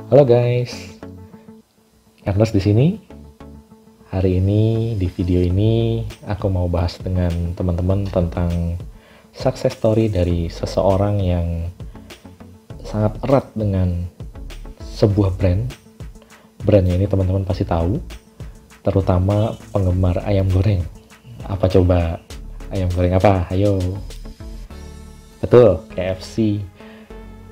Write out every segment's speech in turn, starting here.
Halo guys, Ernest di sini. Hari ini di video ini aku mau bahas dengan teman-teman tentang success story dari seseorang yang sangat erat dengan sebuah brand. Brandnya ini teman-teman pasti tahu, terutama penggemar ayam goreng. Apa coba? Ayam goreng apa? Ayo. Betul, KFC,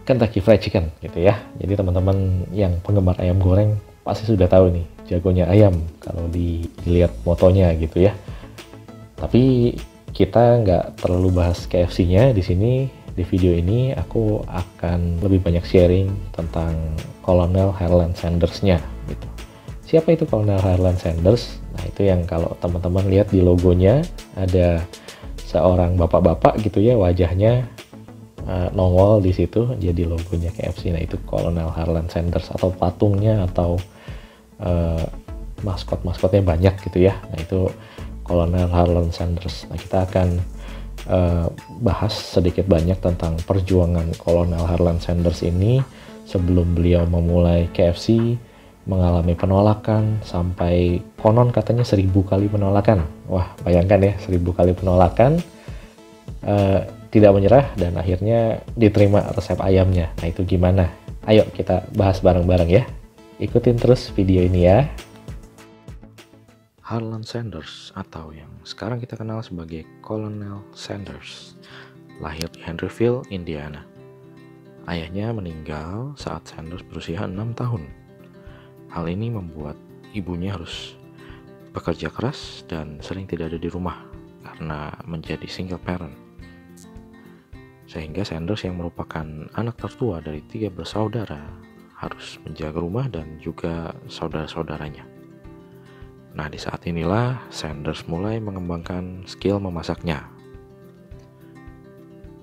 Kentucky Fried Chicken gitu ya. Jadi teman-teman yang penggemar ayam goreng pasti sudah tahu nih, jagonya ayam kalau dilihat motonya gitu ya. Tapi kita nggak terlalu bahas KFC-nya di sini. Di video ini aku akan lebih banyak sharing tentang Colonel Harland Sanders-nya gitu. Siapa itu Colonel Harland Sanders? Nah, itu yang kalau teman-teman lihat di logonya ada seorang bapak-bapak gitu ya, wajahnya nongol di situ jadi logonya KFC. Nah, itu Colonel Harland Sanders atau patungnya atau maskot-maskotnya banyak gitu ya. Nah, itu Colonel Harland Sanders. Nah, kita akan bahas sedikit banyak tentang perjuangan Colonel Harland Sanders ini sebelum beliau memulai KFC, mengalami penolakan sampai konon katanya 1000 kali penolakan. Wah, bayangkan ya, 1000 kali penolakan, tidak menyerah dan akhirnya diterima resep ayamnya. Nah, itu gimana? Ayo kita bahas bareng-bareng ya. Ikutin terus video ini ya. Harland Sanders atau yang sekarang kita kenal sebagai Colonel Sanders lahir di Henryville, Indiana. Ayahnya meninggal saat Sanders berusia 6 tahun. Hal ini membuat ibunya harus bekerja keras dan sering tidak ada di rumah karena menjadi single parent. Sehingga Sanders yang merupakan anak tertua dari 3 bersaudara harus menjaga rumah dan juga saudara-saudaranya. Nah, di saat inilah Sanders mulai mengembangkan skill memasaknya.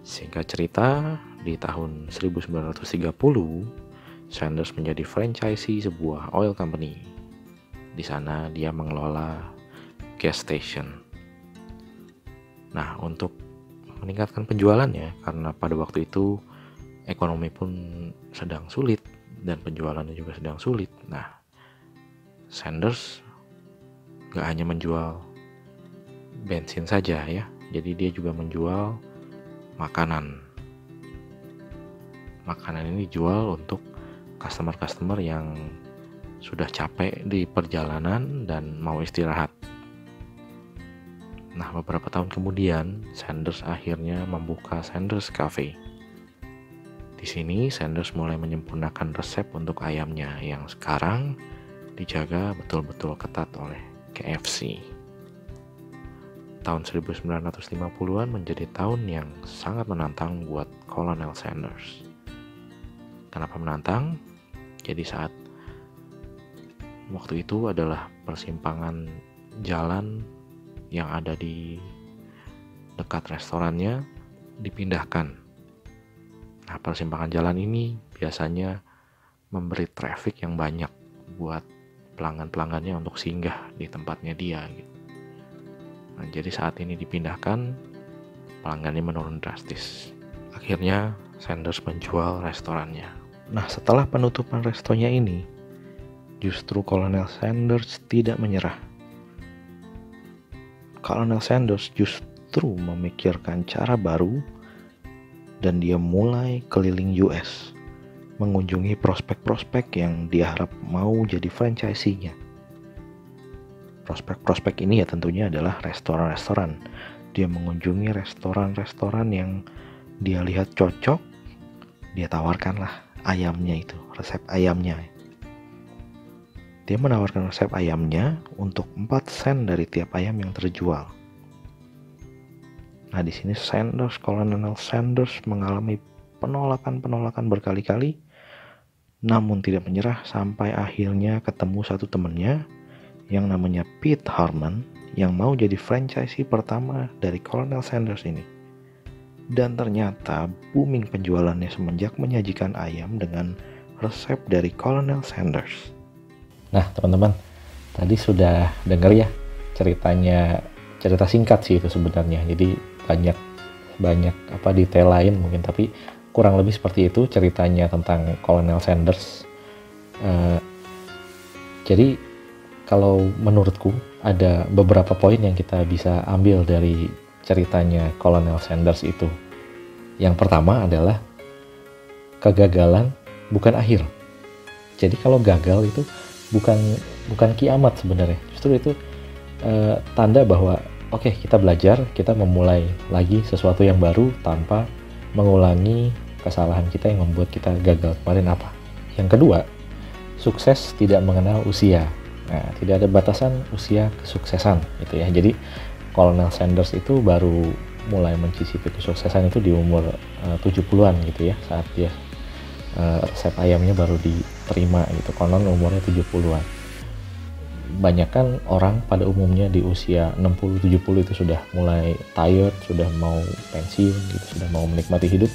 Singkat cerita, di tahun 1930, Sanders menjadi franchisee sebuah oil company. Di sana dia mengelola gas station. Nah, untuk meningkatkan penjualannya, karena pada waktu itu ekonomi pun sedang sulit dan penjualannya juga sedang sulit. Nah, Sanders gak hanya menjual bensin saja ya, jadi dia juga menjual makanan. Makanan ini dijual untuk customer-customer yang sudah capek di perjalanan dan mau istirahat. Nah, beberapa tahun kemudian Sanders akhirnya membuka Sanders Cafe. Di sini Sanders mulai menyempurnakan resep untuk ayamnya yang sekarang dijaga betul-betul ketat oleh KFC. Tahun 1950-an menjadi tahun yang sangat menantang buat Colonel Sanders. Kenapa menantang? Jadi saat waktu itu adalah persimpangan jalan yang ada di dekat restorannya dipindahkan. Nah, persimpangan jalan ini biasanya memberi traffic yang banyak buat pelanggan-pelanggannya untuk singgah di tempatnya dia gitu. Nah, jadi saat ini dipindahkan, pelanggannya menurun drastis. Akhirnya Sanders menjual restorannya. Nah, setelah penutupan restonya ini, justru Colonel Sanders tidak menyerah. Colonel Sanders justru memikirkan cara baru dan dia mulai keliling US, mengunjungi prospek-prospek yang dia harap mau jadi franchisee-nya. Prospek-prospek ini ya tentunya adalah restoran-restoran. Dia mengunjungi restoran-restoran yang dia lihat cocok, dia tawarkanlah ayamnya itu, resep ayamnya. Dia menawarkan resep ayamnya untuk 4 sen dari tiap ayam yang terjual. Nah, di sini Colonel Sanders mengalami penolakan berkali-kali, namun tidak menyerah sampai akhirnya ketemu satu temannya yang namanya Pete Harmon yang mau jadi franchisee pertama dari Colonel Sanders ini. Dan ternyata booming penjualannya semenjak menyajikan ayam dengan resep dari Colonel Sanders. Nah, teman-teman, tadi sudah dengar ya ceritanya, cerita singkat sih itu sebenarnya. Jadi banyak detail lain mungkin, tapi kurang lebih seperti itu ceritanya tentang Colonel Sanders. Eh, jadi kalau menurutku ada beberapa poin yang kita bisa ambil dari ceritanya Colonel Sanders itu. Yang pertama adalah kegagalan bukan akhir. Jadi kalau gagal itu bukan kiamat sebenarnya. Justru itu tanda bahwa oke, kita belajar, kita memulai lagi sesuatu yang baru tanpa mengulangi kesalahan kita yang membuat kita gagal kemarin apa. Yang kedua, sukses tidak mengenal usia. Nah, tidak ada batasan usia kesuksesan gitu ya. Jadi Colonel Sanders itu baru mulai mencicipi kesuksesan itu di umur 70-an gitu ya, saat dia resep ayamnya baru diterima gitu. Konon umurnya 70-an. Banyak kan orang pada umumnya di usia 60-70 itu sudah mulai tired, sudah mau pensiun gitu, sudah mau menikmati hidup.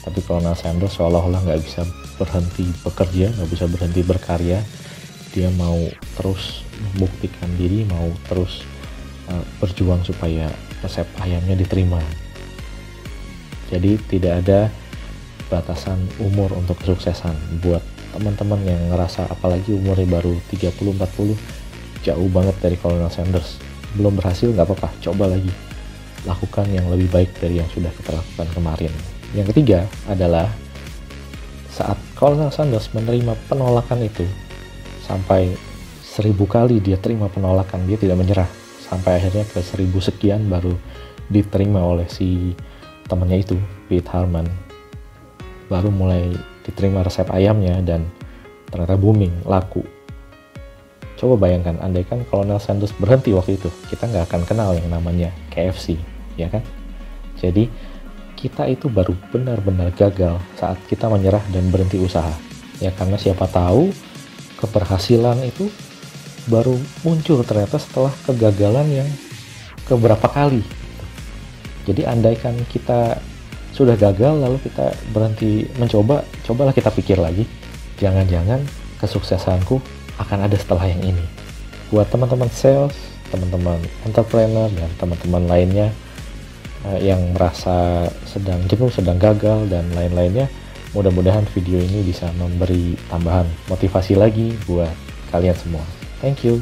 Tapi Colonel Sanders seolah-olah nggak bisa berhenti bekerja, nggak bisa berhenti berkarya. Dia mau terus membuktikan diri, mau terus berjuang supaya resep ayamnya diterima. Jadi tidak ada batasan umur untuk kesuksesan. Buat teman-teman yang ngerasa apalagi umurnya baru 30-40, jauh banget dari Colonel Sanders. Belum berhasil, nggak apa-apa, coba lagi. Lakukan yang lebih baik dari yang sudah kita lakukan kemarin. Yang ketiga adalah saat Colonel Sanders menerima penolakan itu, sampai 1000 kali dia terima penolakan, dia tidak menyerah. Sampai akhirnya ke 1000 sekian baru diterima oleh si temannya itu, Pete Harmon. Baru mulai diterima resep ayamnya dan ternyata booming, laku. Coba bayangkan, andaikan Colonel Sanders berhenti waktu itu, kita nggak akan kenal yang namanya KFC, ya kan? Jadi kita itu baru benar-benar gagal saat kita menyerah dan berhenti usaha. Ya karena siapa tahu keberhasilan itu baru muncul ternyata setelah kegagalan yang keberapa kali. Jadi andaikan kita sudah gagal lalu kita berhenti mencoba, cobalah kita pikir lagi, jangan-jangan kesuksesanku akan ada setelah yang ini. Buat teman-teman sales, teman-teman entrepreneur, dan teman-teman lainnya yang merasa sedang jenuh, sedang gagal, dan lain-lainnya, mudah-mudahan video ini bisa memberi tambahan motivasi lagi buat kalian semua. Thank you.